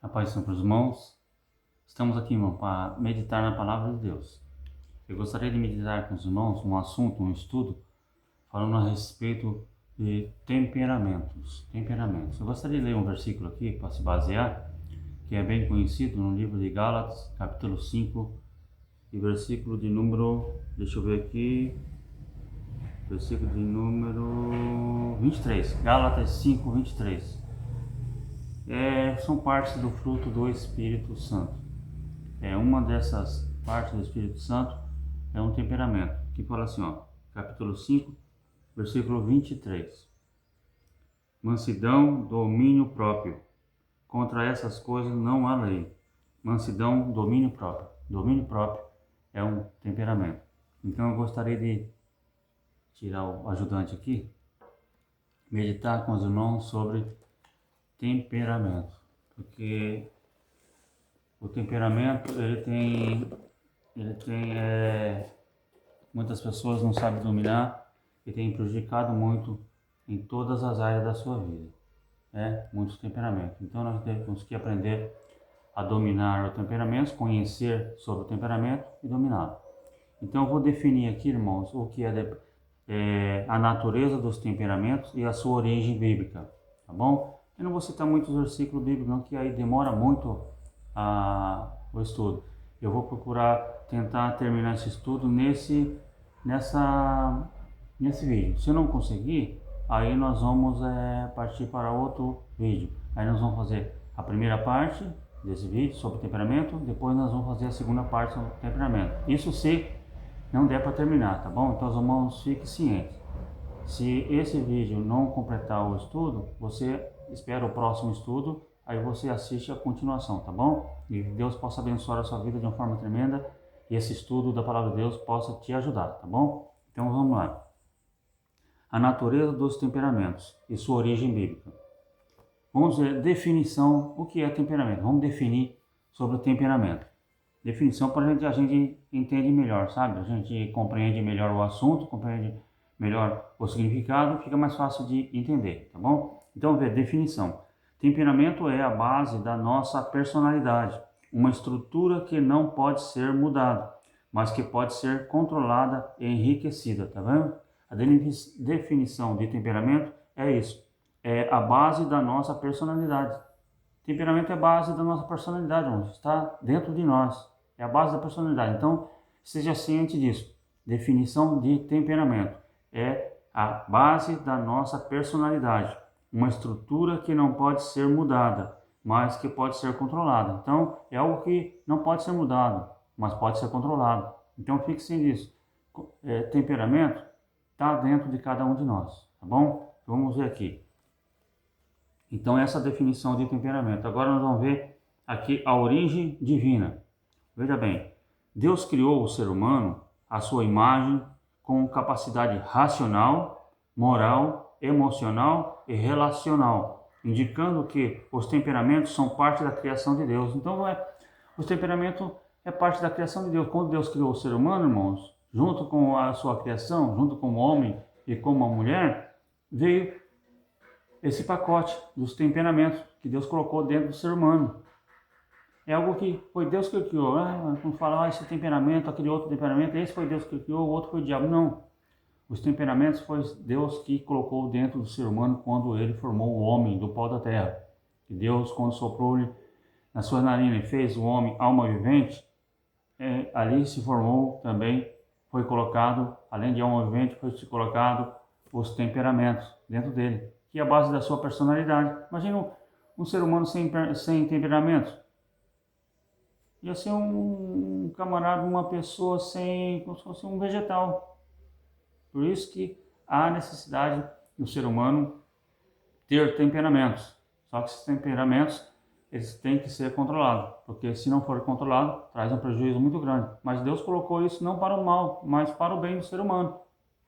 A paz para os irmãos. Estamos aqui, irmão, para meditar na palavra de Deus. Eu gostaria de meditar com os irmãos um assunto, um estudo, falando a respeito de temperamentos. Eu gostaria de ler um versículo aqui para se basear, que é bem conhecido no livro de Gálatas, capítulo 5, e versículo de número, deixa eu ver aqui, versículo de número 23. Gálatas 5, 23. São partes do fruto do Espírito Santo. Uma dessas partes do Espírito Santo é um temperamento, que fala assim, capítulo 5, versículo 23. Mansidão, domínio próprio. Contra essas coisas não há lei. Mansidão, domínio próprio. Domínio próprio é um temperamento. Então eu gostaria de tirar o ajudante aqui, meditar com os irmãos sobre temperamento, porque o temperamento ele tem muitas pessoas não sabem dominar e tem prejudicado muito em todas as áreas da sua vida, muitos temperamentos. Então nós temos que aprender a dominar o temperamento, conhecer sobre o temperamento e dominá-lo. Então eu vou definir aqui, irmãos, o que é a natureza dos temperamentos e a sua origem bíblica, tá bom? Eu não vou citar muitos versículos bíblicos, não, que aí demora muito o estudo. Eu vou procurar tentar terminar esse estudo nesse vídeo. Se eu não conseguir, aí nós vamos partir para outro vídeo. Aí nós vamos fazer a primeira parte desse vídeo sobre temperamento, depois nós vamos fazer a segunda parte sobre temperamento. Isso se não der para terminar, tá bom? Então os irmãos fiquem cientes. Se esse vídeo não completar o estudo, você espera o próximo estudo, aí você assiste a continuação, tá bom? E Deus possa abençoar a sua vida de uma forma tremenda e esse estudo da palavra de Deus possa te ajudar, tá bom? Então vamos lá. A natureza dos temperamentos e sua origem bíblica. Vamos ver definição, o que é temperamento. Vamos definir sobre o temperamento. Definição para a gente entender melhor, sabe? A gente compreende melhor o assunto, compreende melhor o significado, fica mais fácil de entender, tá bom? Então, vamos ver definição. Temperamento é a base da nossa personalidade, uma estrutura que não pode ser mudada, mas que pode ser controlada e enriquecida, tá vendo? A definição de temperamento é isso, é a base da nossa personalidade. Temperamento é a base da nossa personalidade, irmãos, está dentro de nós, é a base da personalidade. Então, seja ciente disso. Definição de temperamento é a base da nossa personalidade, uma estrutura que não pode ser mudada, mas que pode ser controlada. Então, é algo que não pode ser mudado, mas pode ser controlado. Então, fixe nisso. Temperamento está dentro de cada um de nós, tá bom? Vamos ver aqui. Então, essa é a definição de temperamento. Agora nós vamos ver aqui a origem divina. Veja bem, Deus criou o ser humano à sua imagem com capacidade racional, moral, emocional e relacional, indicando que os temperamentos são parte da criação de Deus. Então, os temperamentos é parte da criação de Deus. Quando Deus criou o ser humano, irmãos, junto com a sua criação, junto com o homem e com a mulher, veio esse pacote dos temperamentos que Deus colocou dentro do ser humano. É algo que foi Deus que criou. Quando fala, esse temperamento, aquele outro temperamento, esse foi Deus que criou, o outro foi o diabo. Não. Os temperamentos foi Deus que colocou dentro do ser humano quando ele formou o homem do pó da terra. E Deus, quando soprou-lhe na sua narina e fez o homem alma vivente, ali se formou também, foi colocado, além de alma vivente, foi colocado os temperamentos dentro dele, que é a base da sua personalidade. Imagina um ser humano sem temperamento. Ia ser um camarada, uma pessoa como se fosse um vegetal. Por isso que há necessidade do ser humano ter temperamentos. Só que esses temperamentos, eles têm que ser controlados, porque se não for controlado, traz um prejuízo muito grande. Mas Deus colocou isso não para o mal, mas para o bem do ser humano.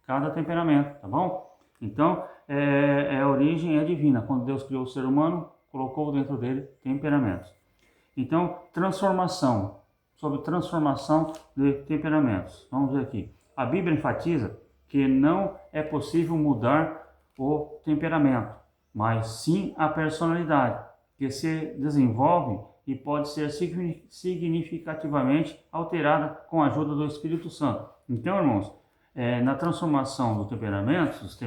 Cada temperamento, tá bom? Então, a origem é divina. Quando Deus criou o ser humano, colocou dentro dele temperamentos. Então, transformação, sobre transformação de temperamentos. Vamos ver aqui. A Bíblia enfatiza que não é possível mudar o temperamento, mas sim a personalidade. que se desenvolve e pode ser significativamente alterada com a ajuda do Espírito Santo. Então, irmãos, na transformação dos temperamentos,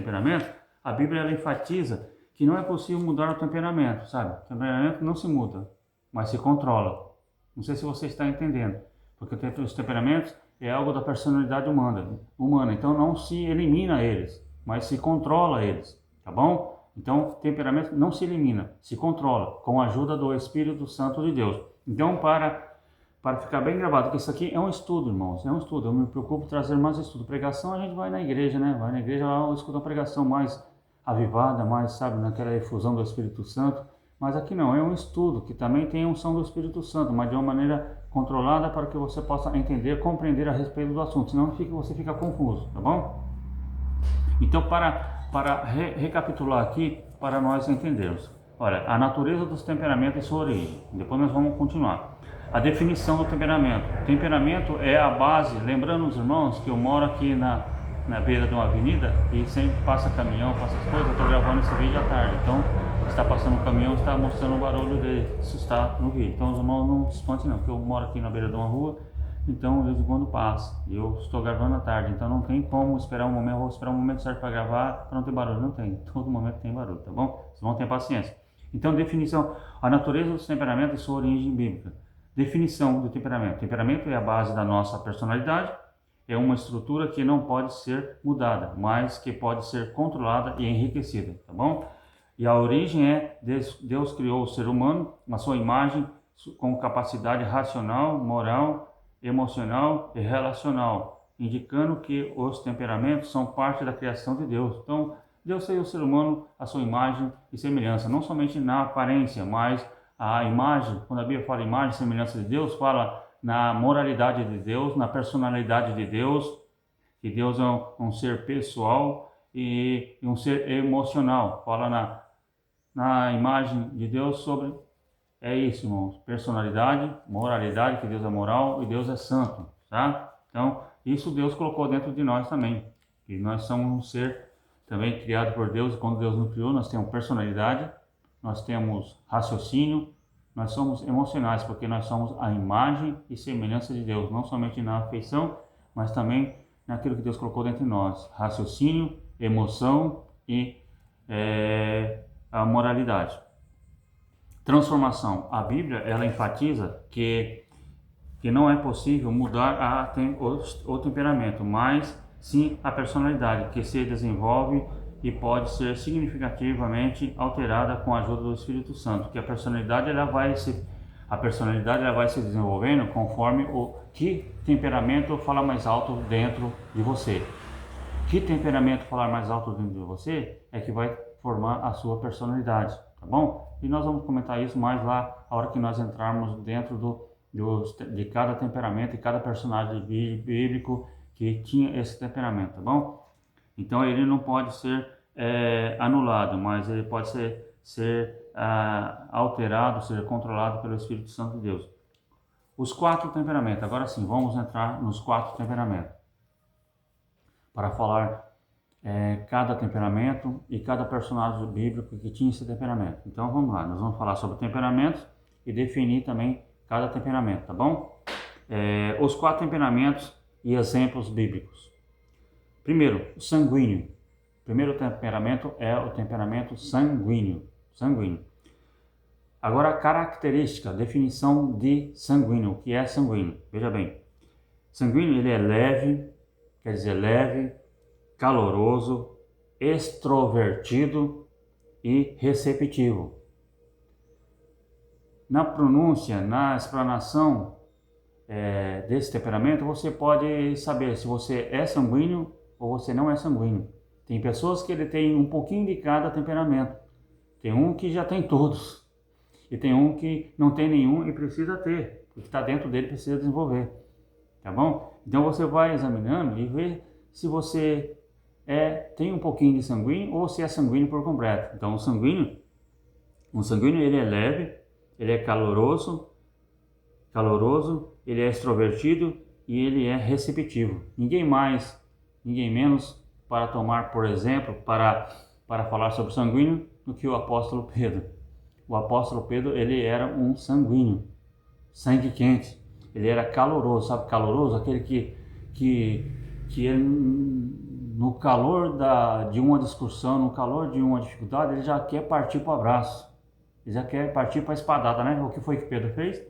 a Bíblia ela enfatiza que não é possível mudar o temperamento, sabe? O temperamento não se muda, mas se controla. Não sei se você está entendendo, porque os temperamentos é algo da personalidade humana, então não se elimina eles, mas se controla eles, tá bom? Então, temperamento não se elimina, se controla com a ajuda do Espírito Santo de Deus. Então, para ficar bem gravado, que isso aqui é um estudo, irmãos, é um estudo. Eu me preocupo em trazer mais estudo. Pregação, a gente vai na igreja, né? Vai na igreja, lá escuta uma pregação mais avivada, mais, sabe, naquela efusão do Espírito Santo. Mas aqui não, é um estudo que também tem a unção do Espírito Santo, mas de uma maneira controlada para que você possa entender, compreender a respeito do assunto. Senão você fica confuso, tá bom? Então, para recapitular aqui, para nós entendermos. Olha, a natureza dos temperamentos e sua origem. Depois nós vamos continuar. A definição do temperamento. Temperamento é a base, lembrando os irmãos que eu moro aqui na beira de uma avenida e sempre passa caminhão, passa as coisas, eu estou gravando esse vídeo à tarde. Então, está passando um caminhão, está mostrando o barulho dele, isso está no vídeo. Então os irmãos não se espantem não, porque eu moro aqui na beira de uma rua, então de vez em quando passa. Eu estou gravando à tarde, então não tem como esperar um momento, vou esperar um momento certo para gravar, para não ter barulho. Não tem, todo momento tem barulho, tá bom? Vocês vão ter paciência. Então, definição, a natureza dos temperamentos e sua origem bíblica. Definição do temperamento. Temperamento é a base da nossa personalidade, é uma estrutura que não pode ser mudada, mas que pode ser controlada e enriquecida, tá bom? E a origem é Deus criou o ser humano na sua imagem com capacidade racional, moral, emocional e relacional, indicando que os temperamentos são parte da criação de Deus. Então, Deus fez o ser humano à sua imagem e semelhança, não somente na aparência, mas a imagem, quando a Bíblia fala imagem e semelhança de Deus, fala na moralidade de Deus, na personalidade de Deus, que Deus é um ser pessoal e um ser emocional. Fala na imagem de Deus sobre, é isso, irmãos, personalidade, moralidade, que Deus é moral e Deus é santo, tá? Então, isso Deus colocou dentro de nós também, e nós somos um ser também criado por Deus, e quando Deus nos criou, nós temos personalidade, nós temos raciocínio, nós somos emocionais, porque nós somos a imagem e semelhança de Deus, não somente na afeição, mas também naquilo que Deus colocou dentro de nós, raciocínio, emoção e a moralidade. Transformação. A Bíblia, ela enfatiza que não é possível mudar o temperamento, mas sim a personalidade, que se desenvolve e pode ser significativamente alterada com a ajuda do Espírito Santo, que a personalidade ela vai se desenvolvendo conforme que temperamento fala mais alto dentro de você. Que temperamento falar mais alto dentro de você é que vai formar a sua personalidade, tá bom? E nós vamos comentar isso mais lá, a hora que nós entrarmos dentro de cada temperamento e cada personagem bíblico que tinha esse temperamento, tá bom? Então ele não pode ser anulado, mas ele pode ser alterado, ser controlado pelo Espírito Santo de Deus. Os 4 temperamentos, agora sim, vamos entrar nos 4 temperamentos, para falar cada temperamento e cada personagem bíblico que tinha esse temperamento. Então vamos lá, nós vamos falar sobre temperamentos e definir também cada temperamento, tá bom? Os 4 temperamentos e exemplos bíblicos. Primeiro, o sanguíneo. O primeiro temperamento é o temperamento sanguíneo. Agora a característica, definição de sanguíneo. O que é sanguíneo? Veja bem, sanguíneo ele é leve, quer dizer leve, caloroso, extrovertido e receptivo. Na pronúncia, na explanação desse temperamento, você pode saber se você é sanguíneo ou você não é sanguíneo. Tem pessoas que ele tem um pouquinho de cada temperamento. Tem um que já tem todos. E tem um que não tem nenhum e precisa ter. O que está dentro dele precisa desenvolver. Tá bom? Então você vai examinando e vê se você tem um pouquinho de sanguíneo ou se é sanguíneo por completo. Então o sanguíneo ele é leve, ele é caloroso, ele é extrovertido e ele é receptivo. Ninguém mais, ninguém menos para tomar, por exemplo, para falar sobre sanguíneo do que o apóstolo Pedro. o apóstolo Pedro, ele era um sanguíneo, sangue quente. Ele era caloroso, sabe caloroso? Aquele que ele, no calor de uma discussão, no calor de uma dificuldade, ele já quer partir para o abraço. Ele já quer partir para a espadada, né? O que foi que Pedro fez?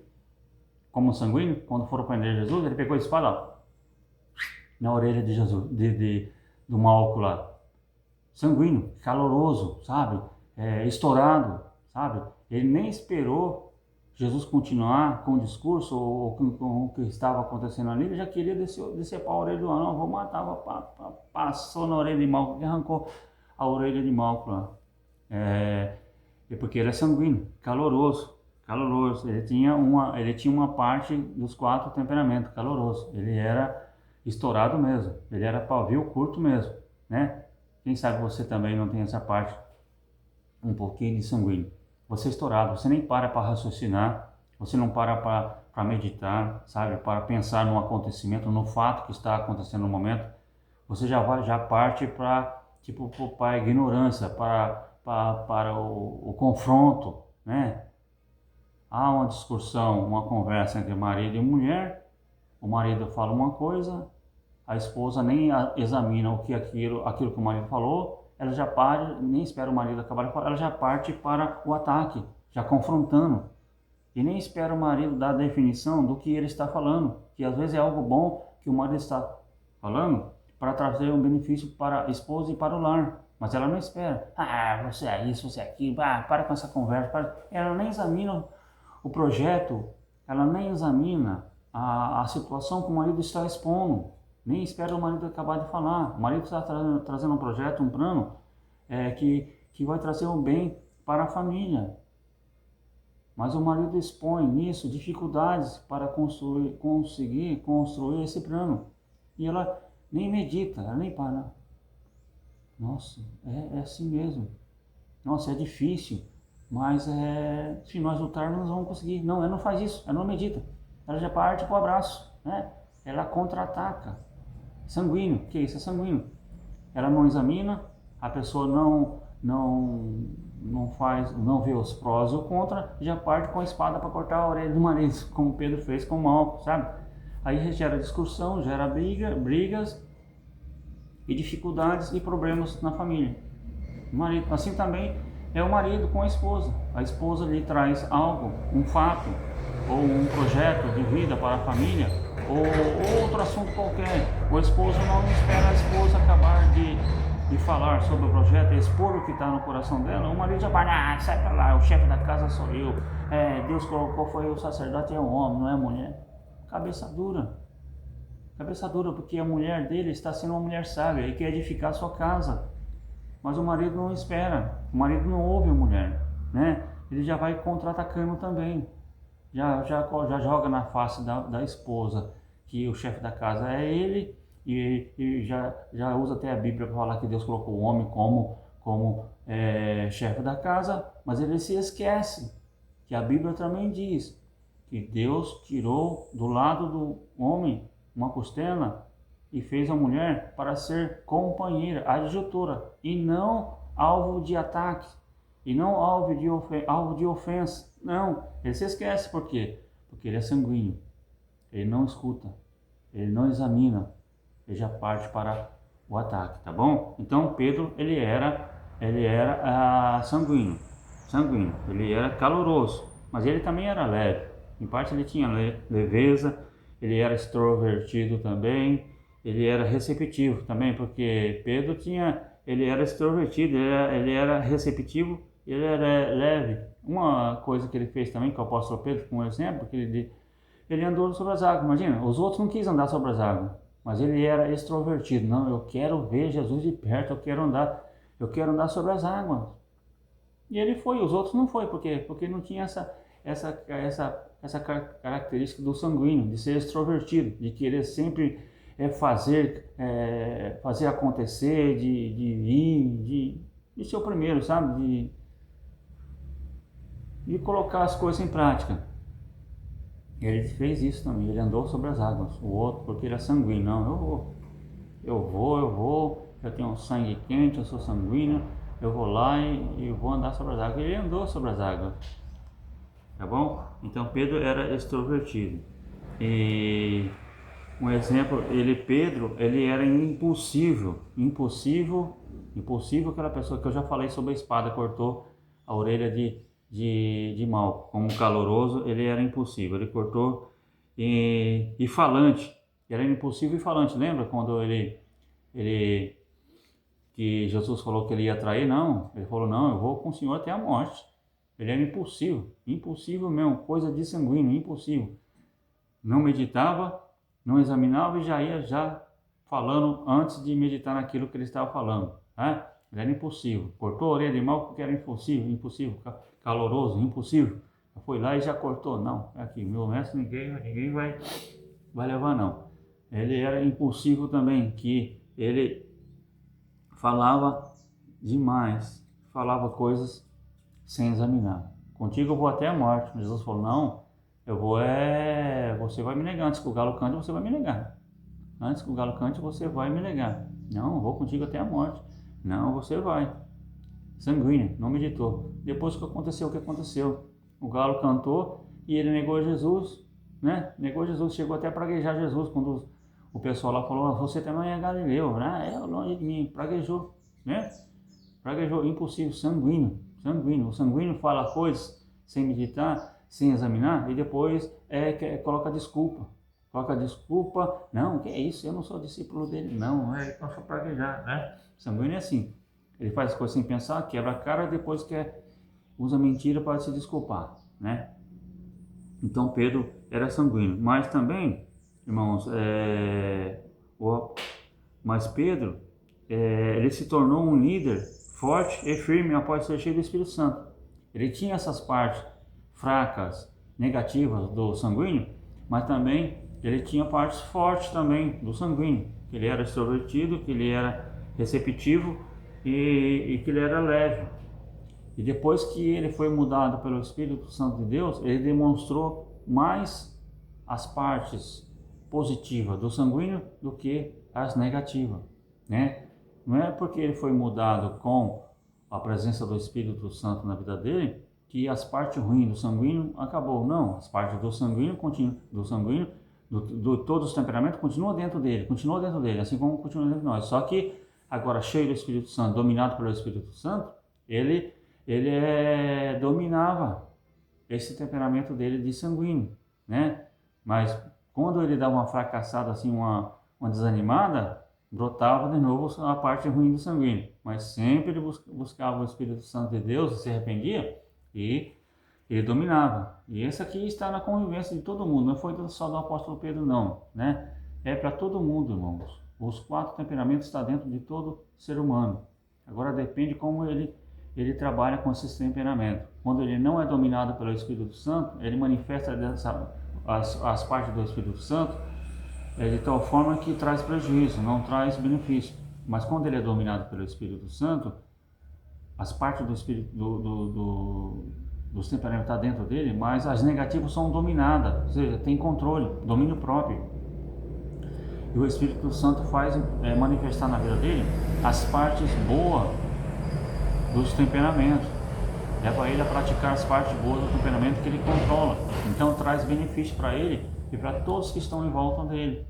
Como sanguíneo, quando foram prender Jesus, ele pegou a espada, ó, na orelha de Jesus, do Malco lá. Sanguíneo, caloroso, sabe? Estourado, sabe? Ele nem esperou Jesus continuar com o discurso ou com o que estava acontecendo ali, ele já queria descer para a orelha do anão, vou matar, passou na orelha de Malco, arrancou a orelha de Malco lá. Porque ele é sanguíneo, caloroso. Ele tinha uma parte dos 4 temperamentos, caloroso. Ele era estourado mesmo, ele era pavio curto mesmo, né? Quem sabe você também não tem essa parte, um pouquinho de sanguíneo. Você é estourado, você nem para raciocinar, você não para meditar, sabe? Para pensar no acontecimento, no fato que está acontecendo no momento. Você já parte para a ignorância, para o confronto, né? Há uma discussão, uma conversa entre marido e mulher, o marido fala uma coisa, a esposa nem examina aquilo que o marido falou, ela já parte, nem espera o marido acabar de falar, ela já parte para o ataque, já confrontando. E nem espera o marido dar a definição do que ele está falando, que às vezes é algo bom que o marido está falando para trazer um benefício para a esposa e para o lar. Mas ela não espera, você é isso, você é aquilo, para com essa conversa. Ela nem examina o projeto, ela nem examina a situação que o marido está expondo, nem espera o marido acabar de falar. O marido está trazendo um projeto, um plano que vai trazer um bem para a família. Mas o marido expõe nisso dificuldades para conseguir construir esse plano. E ela nem medita, ela nem para. Nossa, é assim mesmo. Nossa, é difícil. Mas se nós lutarmos, nós vamos conseguir. Não, ela não faz isso, ela não medita. Ela já parte para o abraço, né? Ela contra-ataca. Sanguíneo, que isso? É sanguíneo. Ela não examina, a pessoa não vê os prós e o contra, já parte com a espada para cortar a orelha do marido, como Pedro fez com o Malco, sabe? Aí gera discussão, gera brigas e dificuldades e problemas na família. O marido, assim também é o marido com a esposa. A esposa lhe traz algo, um fato, ou um projeto de vida para a família, ou outro assunto qualquer. O esposo não espera a esposa acabar de falar sobre o projeto, expor o que está no coração dela. O marido já vai, sai para lá, o chefe da casa sou eu. Deus colocou, foi o sacerdote, é um homem, não é mulher. Cabeça dura, porque a mulher dele está sendo uma mulher sábia e quer edificar a sua casa. Mas o marido não espera, o marido não ouve a mulher, né? Ele já vai contra-atacando também, já joga na face da esposa que o chefe da casa é ele, e já usa até a Bíblia para falar que Deus colocou o homem como chefe da casa, mas ele se esquece que a Bíblia também diz que Deus tirou do lado do homem uma costela e fez a mulher para ser companheira, adjutora, e não alvo de ataque, e não alvo de ofensa. Não, ele se esquece. Por quê? Porque ele é sanguíneo, ele não escuta, ele não examina, ele já parte para o ataque, tá bom? Então Pedro, ele era sanguíneo, ele era caloroso, mas ele também era leve, em parte ele tinha leveza, ele era extrovertido também, ele era receptivo também, porque Pedro ele era extrovertido, ele era receptivo, ele era leve. Uma coisa que ele fez também, que o apóstolo Pedro, com um exemplo, que ele andou sobre as águas. Imagina, os outros não quis andar sobre as águas, mas ele era extrovertido. Não, eu quero ver Jesus de perto, eu quero andar sobre as águas. E ele foi, os outros não foi, por quê? Porque não tinha essa característica do sanguíneo, de ser extrovertido, de querer sempre fazer acontecer, de ser o primeiro, sabe? De colocar as coisas em prática. Ele fez isso também, ele andou sobre as águas. O outro, porque ele é sanguíneo, não, eu vou, eu tenho um sangue quente, eu sou sanguíneo, eu vou lá e vou andar sobre as águas. Ele andou sobre as águas, tá bom? Então Pedro era extrovertido. E um exemplo, Pedro, ele era impulsivo, aquela pessoa que eu já falei sobre a espada, cortou a orelha de Malco. Como caloroso, ele era impulsivo, ele cortou e falante, ele era impulsivo e falante. Lembra quando ele que Jesus falou que ele ia trair? Não, ele falou, não, eu vou com o Senhor até a morte. Ele era impulsivo mesmo, coisa de sanguíneo, impulsivo. Não meditava, não examinava e já ia falando antes de meditar naquilo que ele estava falando. Né? Ele era impulsivo. Cortou a orelha de Malco porque era impulsivo, caloroso, impulsivo. Foi lá e já cortou. Não, aqui, meu mestre, ninguém vai levar não. Ele era impulsivo também, que ele falava demais, falava coisas sem examinar. Contigo eu vou até a morte. Jesus falou, não, você vai me negar. Antes que o galo cante, você vai me negar. Antes que o galo cante, você vai me negar. Não, eu vou contigo até a morte. Não, você vai. Sanguíneo, não meditou. Depois que aconteceu o que aconteceu, o galo cantou e ele negou Jesus, né? Negou Jesus, chegou até a praguejar Jesus quando o pessoal lá falou, você também é galileu, né? É longe de mim, praguejou, né? Praguejou, impossível, sanguíneo. O sanguíneo fala coisas sem meditar, sem examinar e depois coloca desculpa. Não, que é isso, eu não sou discípulo dele, não, é só praguejar, né? Sanguíneo é assim, ele faz as coisas sem pensar, quebra a cara e depois usa mentira para se desculpar, né? Então Pedro era sanguíneo, mas também, irmãos, mas Pedro, ele se tornou um líder forte e firme após ser cheio do Espírito Santo. Ele tinha essas partes fracas, negativas do sanguíneo, mas também ele tinha partes fortes também do sanguíneo, que ele era extrovertido, que ele era receptivo e que ele era leve. E depois que ele foi mudado pelo Espírito Santo de Deus, ele demonstrou mais as partes positivas do sanguíneo do que as negativas, né? Não é porque ele foi mudado com a presença do Espírito Santo na vida dele que as partes ruins do sanguíneo acabou. Não, as partes do sanguíneo todos os temperamentos continuam dentro dele, assim como continua dentro de nós. Só que agora cheio do Espírito Santo, dominado pelo Espírito Santo, ele dominava esse temperamento dele de sanguíneo, né? Mas quando ele dava uma fracassada, assim, uma desanimada, brotava de novo a parte ruim do sanguíneo. Mas sempre ele buscava o Espírito Santo de Deus, se arrependia e ele dominava. E esse aqui está na convivência de todo mundo, não foi só do apóstolo Pedro não, né? É para todo mundo, irmãos. Os 4 temperamentos estão dentro de todo ser humano. Agora depende como ele trabalha com esses temperamentos. Quando ele não é dominado pelo Espírito Santo, ele manifesta as partes do Espírito Santo de tal forma que traz prejuízo, não traz benefício. Mas quando ele é dominado pelo Espírito Santo, as partes do Espírito dos temperamentos estão dentro dele, mas as negativas são dominadas, ou seja, tem controle, domínio próprio. E o Espírito Santo faz manifestar na vida dele as partes boas dos temperamentos. Leva ele a praticar as partes boas do temperamento que ele controla. Então traz benefício para ele e para todos que estão em volta dele.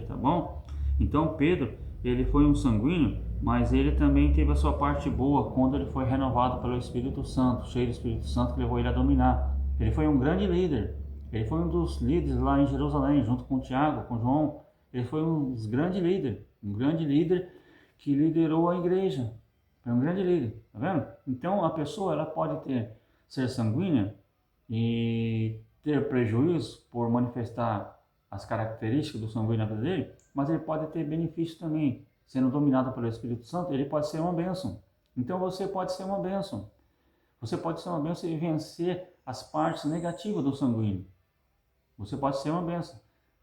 Tá bom? Então Pedro, ele foi um sanguíneo, mas ele também teve a sua parte boa quando ele foi renovado pelo Espírito Santo, cheio do Espírito Santo que levou ele a dominar. Ele foi um grande líder. Ele foi um dos líderes lá em Jerusalém, junto com Tiago, com João. Ele foi um grande líder que liderou a igreja. É um grande líder, tá vendo? Então a pessoa ela pode ser sanguínea e ter prejuízo por manifestar as características do sanguíneo na vida dele, mas ele pode ter benefício também, sendo dominado pelo Espírito Santo, ele pode ser uma bênção. Então você pode ser uma bênção. Você pode ser uma bênção e vencer as partes negativas do sanguíneo. Você pode ser uma bênção.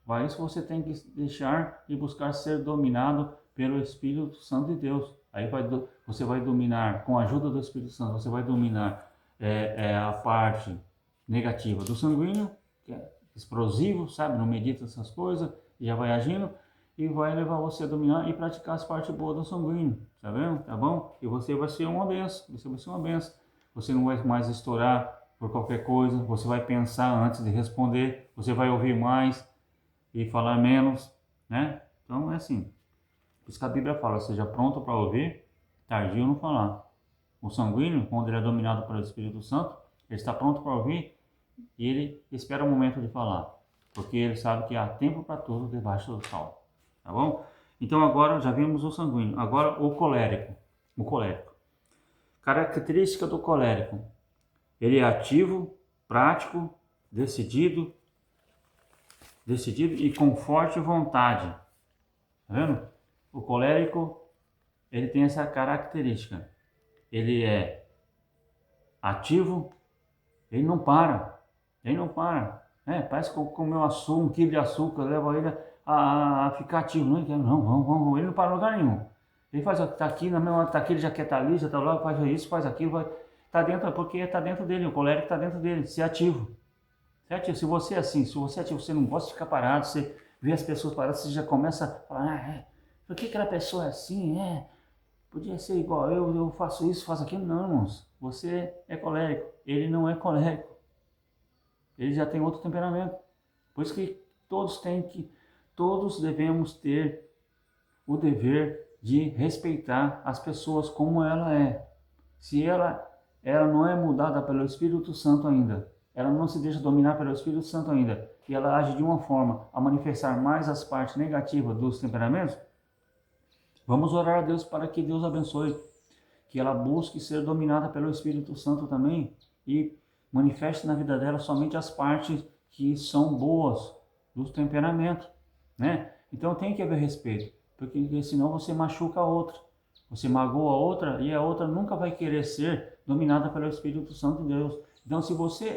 Para isso você tem que deixar e buscar ser dominado pelo Espírito Santo de Deus. Aí você vai dominar, com a ajuda do Espírito Santo, você vai dominar a parte negativa do sanguíneo, que é explosivo, sabe? Não medita essas coisas, e já vai agindo. e vai levar você a dominar e praticar as partes boas do sanguíneo, tá vendo? Tá bom? E você vai ser uma benção, você vai ser uma benção. Você não vai mais estourar por qualquer coisa, você vai pensar antes de responder, você vai ouvir mais e falar menos, né? Então é assim. Por isso que a Bíblia fala, seja pronto para ouvir, tardio não falar. O sanguíneo, quando ele é dominado pelo Espírito Santo, ele está pronto para ouvir e ele espera o momento de falar, porque ele sabe que há tempo para tudo debaixo do sol, tá bom? Então agora já vimos o sanguíneo, agora o colérico. O colérico. Característica do colérico: ele é ativo, prático, decidido e com forte vontade. Tá vendo? O colérico, ele tem essa característica. Ele é ativo, ele não para. Parece que comeu um quilo de açúcar, leva ele a ficar ativo. Não, vamos. Ele não para em lugar nenhum. Ele faz, tá aqui, na mesma, tá aqui, ele já quer estar ali, já tá lá, faz isso, faz aquilo, tá dentro, porque tá dentro dele, o colérico tá dentro dele, ser ativo. Ser ativo. Se você é assim, se você é ativo, você não gosta de ficar parado, você vê as pessoas paradas, você já começa a falar, por que aquela pessoa é assim, podia ser igual eu faço isso, faço aquilo. Não, irmãos, você é colérico, ele não é colérico. Ele já tem outro temperamento. Por isso que todos devemos ter o dever de respeitar as pessoas como ela é. Se ela não é mudada pelo Espírito Santo ainda, ela não se deixa dominar pelo Espírito Santo ainda, e ela age de uma forma a manifestar mais as partes negativas dos temperamentos, vamos orar a Deus para que Deus abençoe, que ela busque ser dominada pelo Espírito Santo também e manifeste na vida dela somente as partes que são boas dos temperamentos, né? Então tem que haver respeito, porque senão você machuca a outra, você magoa a outra e a outra nunca vai querer ser dominada pelo Espírito Santo de Deus. Então se você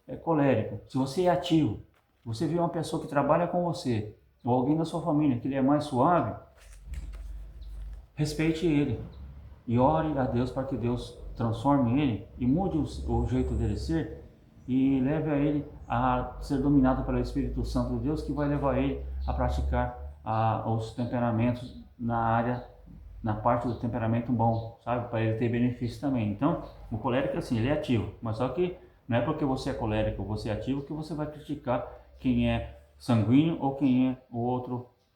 é colérico, se você é ativo, você vê uma pessoa que trabalha com você, ou alguém da sua família que ele é mais suave, respeite ele e ore a Deus para que Deus transforme ele e mude o jeito dele ser e leve a ele a ser dominado pelo Espírito Santo de Deus, que vai levar ele a praticar os temperamentos na parte do temperamento bom, sabe? Para ele ter benefício também. Então, o colérico, assim, ele é ativo, mas só que não é porque você é colérico ou você é ativo que você vai criticar quem é sanguíneo ou quem é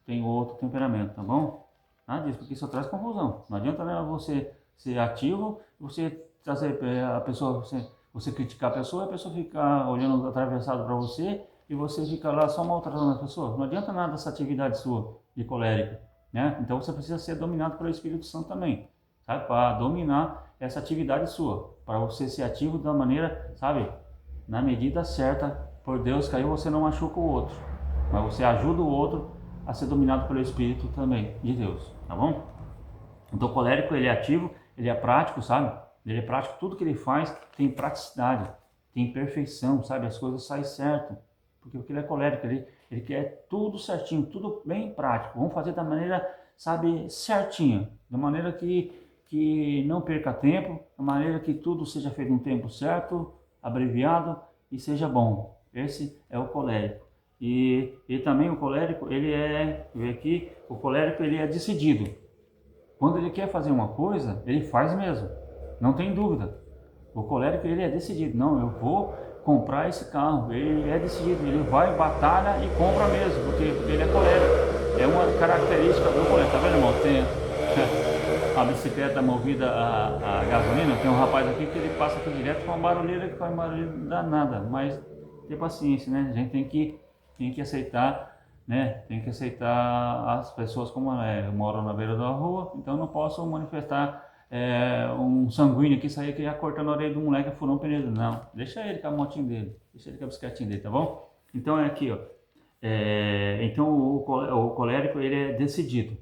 tem outro temperamento, tá bom? Nada disso, porque isso traz confusão. Não adianta, né, você ser ativo, você trazer a pessoa, você criticar a pessoa ficar olhando atravessado para você e você fica lá só maltratando a pessoa. Não adianta nada essa atividade sua de colérico, né? Então você precisa ser dominado pelo Espírito Santo também, sabe? Para dominar essa atividade sua, para você ser ativo da maneira, sabe? Na medida certa, por Deus, que aí você não machuca o outro, mas você ajuda o outro a ser dominado pelo Espírito também de Deus, tá bom? Então o colérico, ele é ativo, ele é prático, sabe? Ele é prático, tudo que ele faz tem praticidade, tem perfeição, sabe? As coisas saem certo, porque ele é colérico, ele quer tudo certinho, tudo bem prático. Vamos fazer da maneira, sabe, certinha, da maneira que não perca tempo, da maneira que tudo seja feito no tempo certo, abreviado e seja bom. Esse é o colérico. E também o colérico, o colérico ele é decidido. Quando ele quer fazer uma coisa, ele faz mesmo, não tem dúvida. O colérico, ele é decidido. Não, eu vou comprar esse carro. Ele é decidido, ele vai, batalha e compra mesmo, porque ele é colérico. É uma característica do colérico. Tá vendo, irmão? Tem a bicicleta movida a gasolina. Tem um rapaz aqui que ele passa aqui direto com uma barulheira que faz barulho danada. Mas ter paciência, né? A gente tem que aceitar, né? Tem que aceitar as pessoas como eu moro na beira da rua, então não posso manifestar um sanguíneo aqui, sair aqui já cortando a orelha do moleque, furou um pneu. Não, deixa ele com a motinha dele, deixa ele com a bicicletinha dele, tá bom? Então é aqui, ó. Então o colérico, ele é decidido.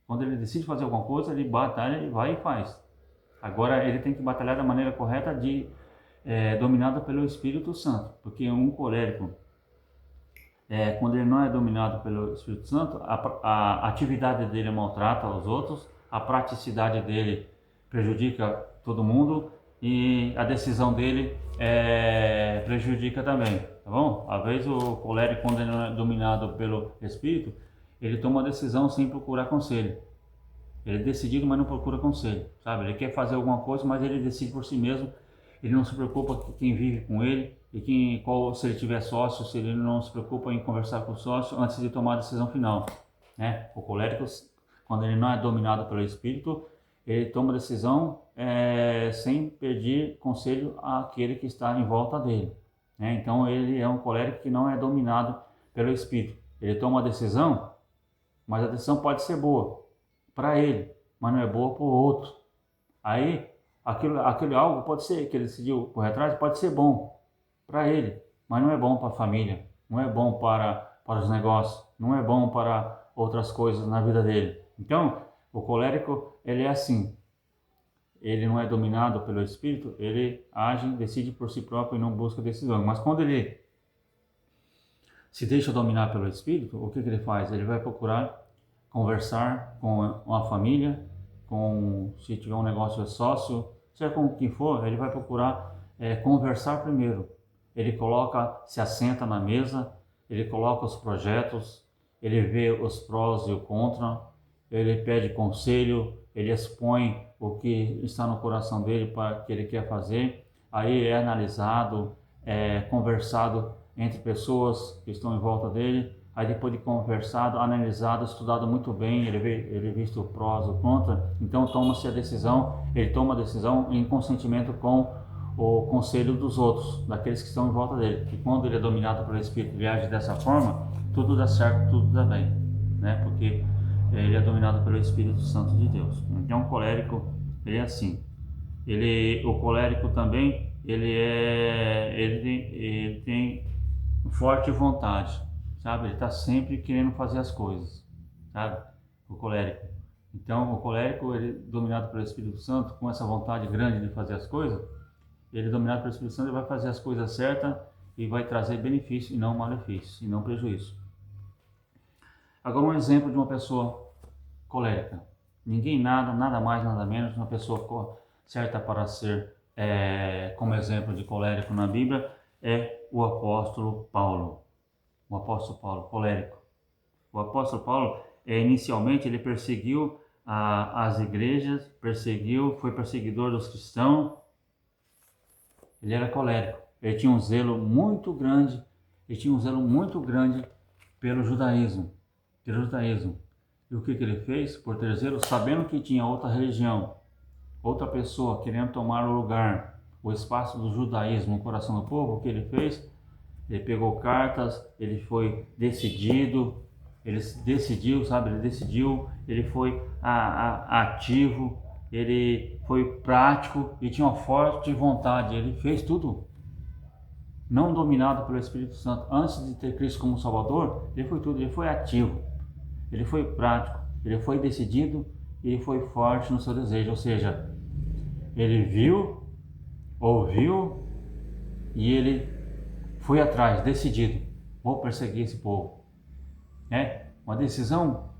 Quando ele decide fazer alguma coisa, ele batalha, ele vai e faz. Agora ele tem que batalhar da maneira correta, dominado pelo Espírito Santo, porque um colérico, quando ele não é dominado pelo Espírito Santo, a atividade dele maltrata os outros, a praticidade dele prejudica todo mundo e a decisão dele prejudica também, tá bom? Às vezes o colérico, quando ele não é dominado pelo Espírito, ele toma decisão sem procurar conselho. Ele é decidido, mas não procura conselho, sabe? Ele quer fazer alguma coisa, mas ele decide por si mesmo. Ele não se preocupa com quem vive com ele e se ele tiver sócio, se ele não se preocupa em conversar com o sócio antes de tomar a decisão final, né? O colérico, quando ele não é dominado pelo espírito, ele toma decisão sem pedir conselho àquele que está em volta dele, né? Então ele é um colérico que não é dominado pelo espírito. Ele toma a decisão, mas a decisão pode ser boa para ele, mas não é boa para o outro. Aí, aquele algo pode ser, que ele decidiu correr atrás, pode ser bom para ele, mas não é bom para a família, não é bom para os negócios, não é bom para outras coisas na vida dele. Então, o colérico, ele é assim, ele não é dominado pelo espírito, ele age, decide por si próprio e não busca decisão. Mas quando ele se deixa dominar pelo espírito, o que ele faz? Ele vai procurar conversar com a família, se tiver um negócio de sócio, seja com quem for, ele vai procurar conversar primeiro. Ele se assenta na mesa, ele coloca os projetos, ele vê os prós e o contra, ele pede conselho, ele expõe o que está no coração dele para que ele quer fazer, aí é analisado, conversado entre pessoas que estão em volta dele. Aí depois de conversado, analisado, estudado muito bem, ele visto o prós, o contra, então ele toma a decisão em consentimento com o conselho dos outros, daqueles que estão em volta dele. E quando ele é dominado pelo Espírito e age dessa forma, tudo dá certo, tudo dá bem, né? Porque ele é dominado pelo Espírito Santo de Deus. Então o colérico, ele é assim. O colérico também, ele tem forte vontade, sabe? Ele está sempre querendo fazer as coisas, sabe? O colérico. Então, o colérico, ele dominado pelo Espírito Santo, com essa vontade grande de fazer as coisas, ele dominado pelo Espírito Santo, ele vai fazer as coisas certas e vai trazer benefício e não malefício, e não prejuízo. Agora, um exemplo de uma pessoa colérica. Ninguém nada mais, nada menos, uma pessoa certa para ser, como exemplo de colérico na Bíblia, é o apóstolo Paulo. O apóstolo Paulo, colérico. O apóstolo Paulo, inicialmente, ele perseguiu as igrejas, foi perseguidor dos cristãos. Ele era colérico. Ele tinha um zelo muito grande, pelo judaísmo. E o que ele fez? Por ter zelo, sabendo que tinha outra religião, outra pessoa querendo tomar o lugar, o espaço do judaísmo no coração do povo, o que ele fez? Ele pegou cartas, ele foi decidido, ele decidiu, ele foi ativo, ele foi prático e tinha uma forte vontade, ele fez tudo. Não dominado pelo Espírito Santo, antes de ter Cristo como Salvador, ele foi tudo, ele foi ativo, ele foi prático, ele foi decidido e ele foi forte no seu desejo, ou seja, ele viu, ouviu e ele foi atrás, decidido, vou perseguir esse povo. Uma decisão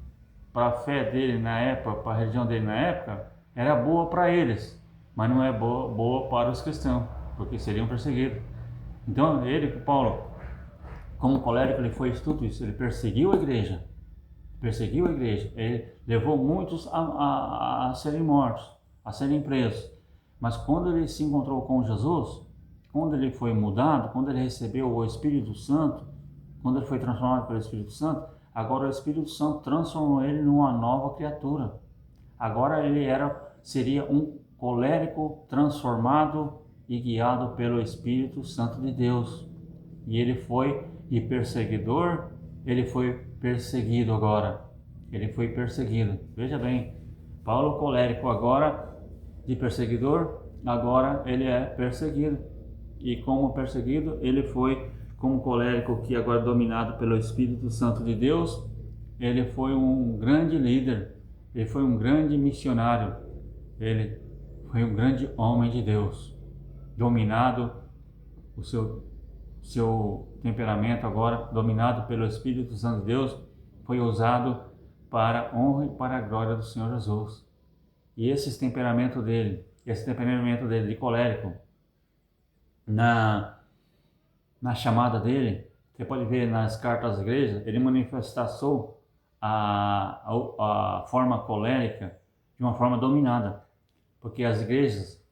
para a fé dele na época, para a religião dele na época, era boa para eles, mas não é boa para os cristãos, porque seriam perseguidos. Então Paulo, como colérico, ele foi tudo isso, ele perseguiu a igreja, ele levou muitos a serem mortos, a serem presos, mas quando ele se encontrou com Jesus, quando ele foi mudado, quando ele recebeu o Espírito Santo, quando ele foi transformado pelo Espírito Santo, agora o Espírito Santo transformou ele numa nova criatura. Agora ele seria um colérico transformado e guiado pelo Espírito Santo de Deus. E ele foi de perseguidor, ele foi perseguido agora. Ele foi perseguido. Veja bem, Paulo colérico agora de perseguidor, agora ele é perseguido. E como perseguido, ele foi como colérico que agora é dominado pelo Espírito Santo de Deus, ele foi um grande líder, ele foi um grande missionário, ele foi um grande homem de Deus, dominado, o seu temperamento agora, dominado pelo Espírito Santo de Deus, foi usado para a honra e para a glória do Senhor Jesus. E esse temperamento dele de colérico, na chamada dele, você pode ver nas cartas às igrejas, ele a forma colérica de uma forma dominada, porque as igrejas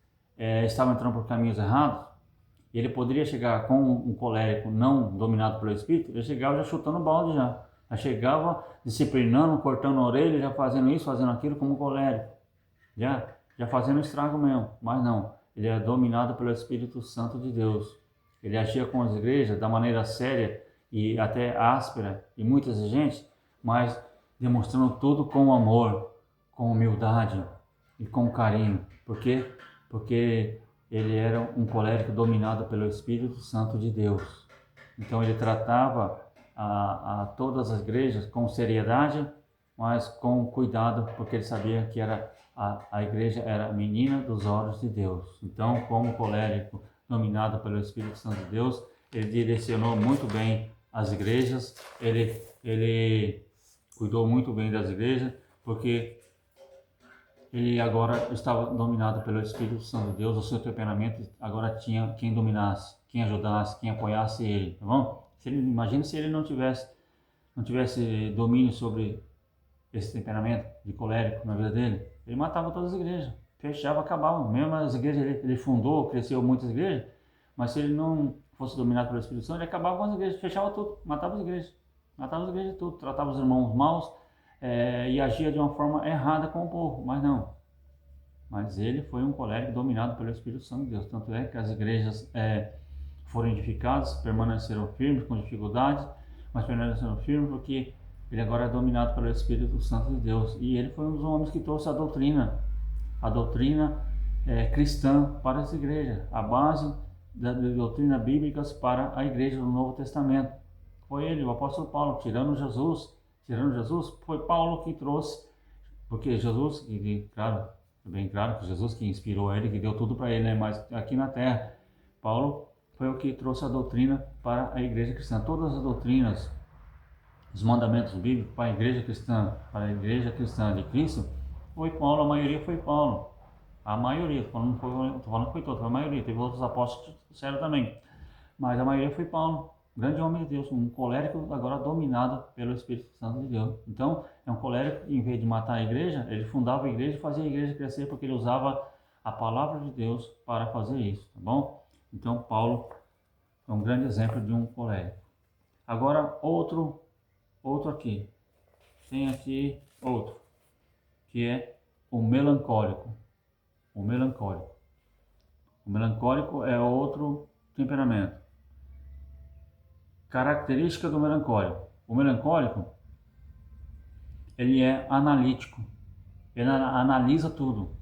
estavam entrando por caminhos errados. E ele poderia chegar com um colérico não dominado pelo Espírito, ele chegava já chutando o balde já chegava disciplinando, cortando a orelha, já fazendo isso, fazendo aquilo como colérico, já fazendo estrago mesmo. Mas não, ele era dominado pelo Espírito Santo de Deus. Ele agia com as igrejas da maneira séria e até áspera e muito exigente, mas demonstrando tudo com amor, com humildade e com carinho. Por quê? Porque ele era um colérico dominado pelo Espírito Santo de Deus. Então ele tratava a todas as igrejas com seriedade, mas com cuidado, porque ele sabia que a igreja era a menina dos olhos de Deus. Então, como colérico dominado pelo Espírito Santo de Deus, ele direcionou muito bem as igrejas, ele cuidou muito bem das igrejas, porque ele agora estava dominado pelo Espírito Santo de Deus. O seu temperamento agora tinha quem dominasse, quem ajudasse, quem apoiasse ele, tá bom? Imagina se ele não tivesse domínio sobre esse temperamento de colérico na vida dele. Ele matava todas as igrejas, fechava, acabava. Mesmo as igrejas, ele fundou, cresceu muitas igrejas, mas se ele não fosse dominado pelo Espírito Santo, ele acabava com as igrejas, fechava tudo, matava as igrejas tudo, tratava os irmãos maus, e agia de uma forma errada com o povo, mas não. Mas ele foi um colérico dominado pelo Espírito Santo de Deus. Tanto é que as igrejas foram edificadas, permaneceram firmes com dificuldades, mas permaneceram firmes porque ele agora é dominado pelo Espírito Santo de Deus. E ele foi um dos homens que trouxe a doutrina cristã para essa igreja, a base da doutrina bíblica para a igreja do Novo Testamento. Foi ele, o apóstolo Paulo, tirando Jesus, foi Paulo que trouxe, porque Jesus, claro, bem claro que Jesus que inspirou ele, que deu tudo para ele, né? Mas aqui na terra, Paulo foi o que trouxe a doutrina para a igreja cristã. Todas as doutrinas, os mandamentos bíblicos para a igreja cristã de Cristo, foi Paulo, a maioria foi Paulo. A maioria, estou falando que foi todo, foi a maioria. Teve outros apóstolos que trouxeram também, mas a maioria foi Paulo. Grande homem de Deus, um colérico agora dominado pelo Espírito Santo de Deus. Então, é um colérico que, em vez de matar a igreja, ele fundava a igreja e fazia a igreja crescer, porque ele usava a palavra de Deus para fazer isso, tá bom? Então, Paulo é um grande exemplo de um colérico. Agora, outro aqui. Tem aqui outro, que é o melancólico. O melancólico é outro temperamento. Característica do melancólico. O melancólico, ele é analítico. Ele analisa tudo.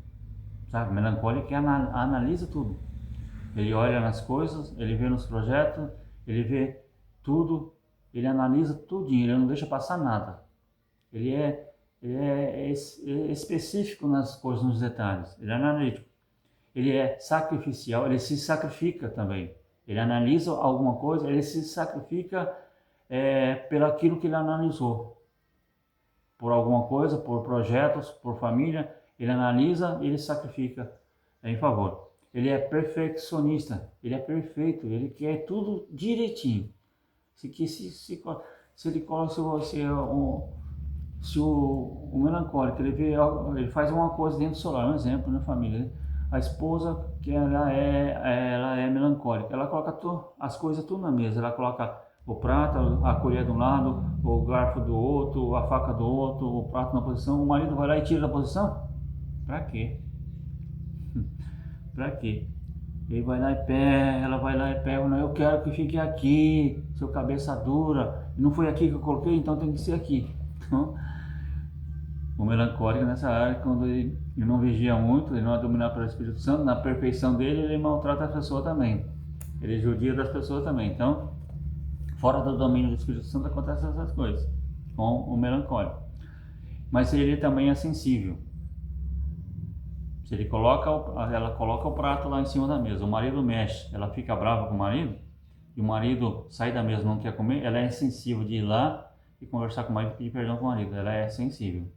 Sabe? O melancólico analisa tudo. Ele olha nas coisas, ele vê nos projetos, ele vê tudo, ele analisa tudinho, ele não deixa passar nada. Ele é específico nas coisas, nos detalhes. Ele é analítico. Ele é sacrificial, ele se sacrifica também. Ele analisa alguma coisa, ele se sacrifica pelo aquilo que ele analisou. Por alguma coisa, por projetos, por família, ele analisa e ele sacrifica em favor. Ele é perfeccionista, ele é perfeito, ele quer tudo direitinho. Se o melancólico ele faz uma coisa dentro do celular, um exemplo, né, família, né? A esposa, que ela é melancólica, ela coloca as coisas tudo na mesa, ela coloca o prato, a colher de um lado, o garfo do outro, a faca do outro, o prato na posição. O marido vai lá e tira da posição? Pra quê? Pra quê? Ele vai lá e pega, ela vai lá e pega, não, eu quero que fique aqui, seu cabeça dura, não foi aqui que eu coloquei, então tem que ser aqui. Então, o melancólico nessa área, quando ele não vigia muito, ele não é dominado pelo Espírito Santo, na perfeição dele, ele maltrata as pessoas também. Ele judia das pessoas também. Então, fora do domínio do Espírito Santo acontecem essas coisas com o melancólico. Mas ele também é sensível. Se ela coloca o prato lá em cima da mesa, o marido mexe, ela fica brava com o marido, e o marido sai da mesa e não quer comer, ela é sensível de ir lá e conversar com o marido e pedir perdão com o marido. Ela é sensível.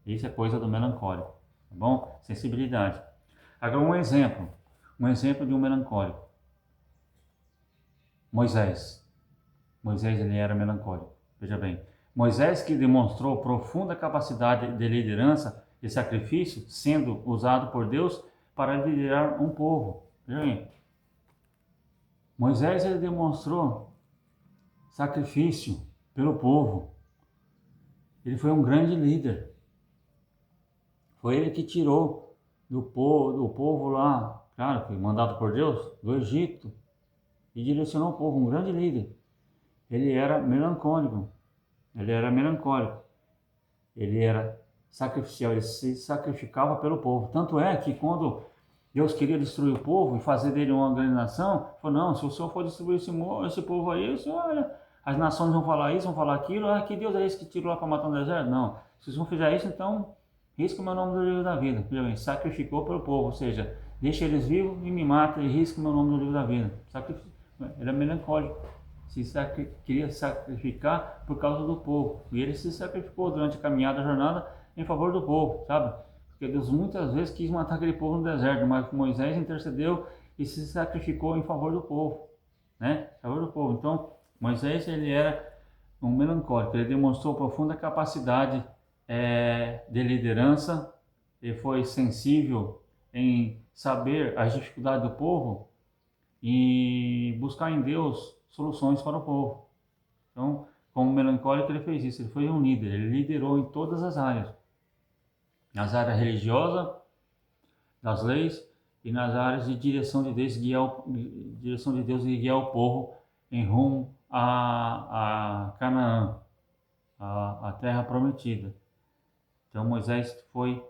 Isso é coisa do melancólico, tá bom? Sensibilidade. Agora um exemplo de um melancólico. Moisés ele era melancólico, veja bem. Moisés, que demonstrou profunda capacidade de liderança e sacrifício, sendo usado por Deus para liderar um povo. Veja bem, Moisés, ele demonstrou sacrifício pelo povo. Ele foi um grande líder. Foi ele que tirou do povo lá, claro, foi mandado por Deus, do Egito, e direcionou o povo, um grande líder. Ele era melancólico. Ele era sacrificial, ele se sacrificava pelo povo. Tanto é que quando Deus queria destruir o povo e fazer dele uma grande nação, falou, não, se o Senhor for destruir esse povo aí, o Senhor, olha, as nações vão falar isso, vão falar aquilo, que Deus é esse que tirou lá para matar no deserto? Não, se o Senhor fizer isso, então risca o meu nome do livro da vida. Sacrificou pelo povo, ou seja, deixa eles vivos e me mata e risca o meu nome do livro da vida. Ele é melancólico. Queria sacrificar por causa do povo. E ele se sacrificou durante a caminhada, a jornada, em favor do povo, sabe? Porque Deus muitas vezes quis matar aquele povo no deserto, mas Moisés intercedeu e se sacrificou em favor do povo, né? Em favor do povo. Então, Moisés, ele era um melancólico, ele demonstrou profunda capacidade de liderança, ele foi sensível em saber as dificuldades do povo e buscar em Deus soluções para o povo. Então, como melancólico, ele fez isso, ele foi um líder, ele liderou em todas as áreas. Nas áreas religiosas, das leis, e nas áreas de direção de Deus, e guiar o povo em rumo a Canaã, a terra prometida. Então Moisés foi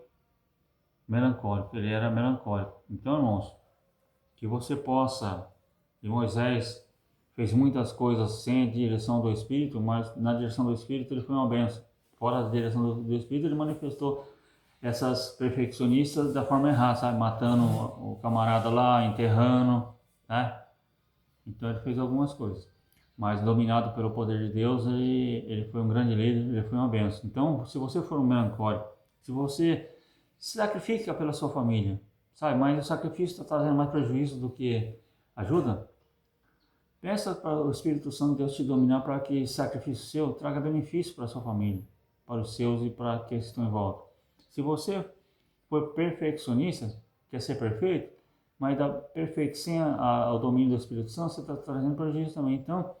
melancólico, ele era melancólico. Então, irmãos, que você possa, e Moisés fez muitas coisas sem a direção do Espírito, mas na direção do Espírito ele foi uma bênção. Fora da direção do Espírito, ele manifestou essas perfeccionistas da forma errada, sabe? Matando o camarada lá, enterrando, né? Então ele fez algumas coisas. Mas dominado pelo poder de Deus, ele foi um grande líder, ele foi uma bênção. Então, se você for um melancólico, se você se sacrifica pela sua família, sabe? Mas o sacrifício está trazendo mais prejuízo do que ajuda. Peça para o Espírito Santo de Deus te dominar para que esse sacrifício seu traga benefício para a sua família, para os seus e para aqueles que estão em volta. Se você for perfeccionista, quer ser perfeito, mas dá perfeito sem o domínio do Espírito Santo, você está trazendo prejuízo também. Então,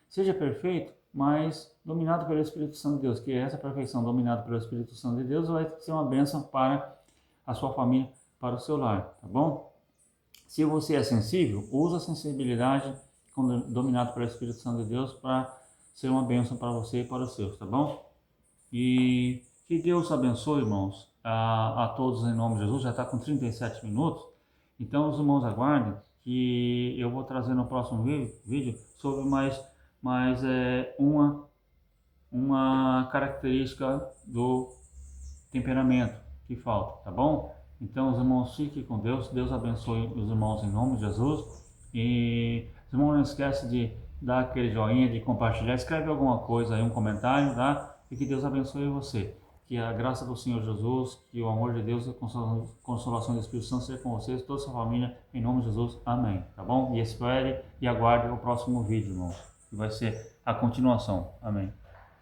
seja perfeito, mas dominado pelo Espírito Santo de Deus, que essa perfeição dominada pelo Espírito Santo de Deus vai ser uma bênção para a sua família, para o seu lar, tá bom? Se você é sensível, usa a sensibilidade dominado pelo Espírito Santo de Deus para ser uma bênção para você e para os seus, tá bom? E que Deus abençoe, irmãos, a todos em nome de Jesus. Já está com 37 minutos, então os irmãos aguardem que eu vou trazer no próximo vídeo sobre mais uma característica do temperamento que falta, tá bom? Então os irmãos fiquem com Deus, Deus abençoe os irmãos em nome de Jesus, e os irmãos não esquecem de dar aquele joinha, de compartilhar, escreve alguma coisa aí, um comentário, tá? E que Deus abençoe você, que a graça do Senhor Jesus, que o amor de Deus e a consolação do Espírito Santo seja com vocês, toda a sua família, em nome de Jesus, amém, tá bom? E espere e aguarde o próximo vídeo, irmãos, que vai ser a continuação, amém.